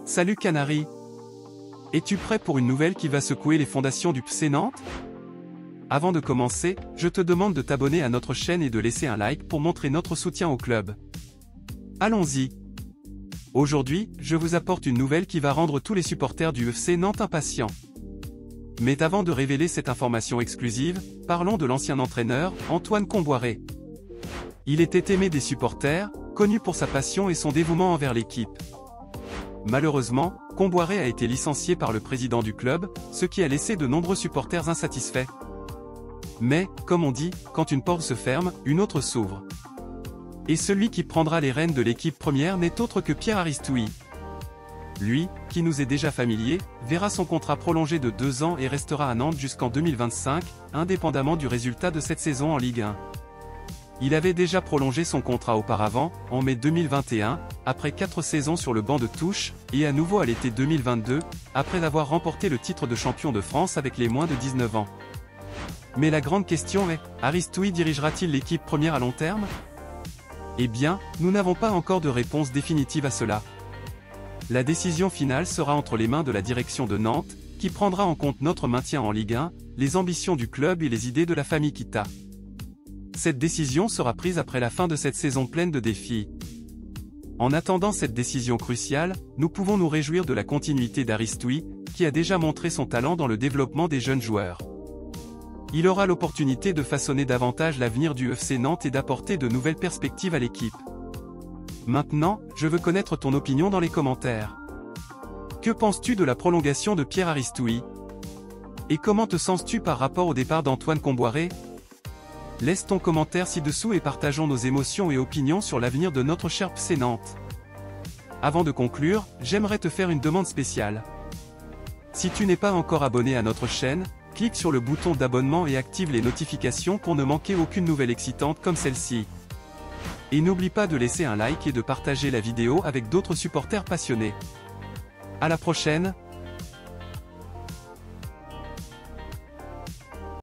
Salut Canary! Es-tu prêt pour une nouvelle qui va secouer les fondations du FC Nantes? Avant de commencer, je te demande de t'abonner à notre chaîne et de laisser un like pour montrer notre soutien au club. Allons-y! Aujourd'hui, je vous apporte une nouvelle qui va rendre tous les supporters du FC Nantes impatients. Mais avant de révéler cette information exclusive, parlons de l'ancien entraîneur, Antoine Kombouaré. Il était aimé des supporters, connu pour sa passion et son dévouement envers l'équipe. Malheureusement, Kombouaré a été licencié par le président du club, ce qui a laissé de nombreux supporters insatisfaits. Mais, comme on dit, quand une porte se ferme, une autre s'ouvre. Et celui qui prendra les rênes de l'équipe première n'est autre que Pierre Aristoui. Lui, qui nous est déjà familier, verra son contrat prolongé de 2 ans et restera à Nantes jusqu'en 2025, indépendamment du résultat de cette saison en Ligue 1. Il avait déjà prolongé son contrat auparavant, en mai 2021, après 4 saisons sur le banc de touche, et à nouveau à l'été 2022, après avoir remporté le titre de champion de France avec les moins de 19 ans. Mais la grande question est, Aristoui dirigera-t-il l'équipe première à long terme? Eh bien, nous n'avons pas encore de réponse définitive à cela. La décision finale sera entre les mains de la direction de Nantes, qui prendra en compte notre maintien en Ligue 1, les ambitions du club et les idées de la famille Kita. Cette décision sera prise après la fin de cette saison pleine de défis. En attendant cette décision cruciale, nous pouvons nous réjouir de la continuité d'Aristoui, qui a déjà montré son talent dans le développement des jeunes joueurs. Il aura l'opportunité de façonner davantage l'avenir du FC Nantes et d'apporter de nouvelles perspectives à l'équipe. Maintenant, je veux connaître ton opinion dans les commentaires. Que penses-tu de la prolongation de Pierre Aristoui? Et comment te sens-tu par rapport au départ d'Antoine Kombouaré? Laisse ton commentaire ci-dessous et partageons nos émotions et opinions sur l'avenir de notre cher FC Nantes. Avant de conclure, j'aimerais te faire une demande spéciale. Si tu n'es pas encore abonné à notre chaîne, clique sur le bouton d'abonnement et active les notifications pour ne manquer aucune nouvelle excitante comme celle-ci. Et n'oublie pas de laisser un like et de partager la vidéo avec d'autres supporters passionnés. À la prochaine!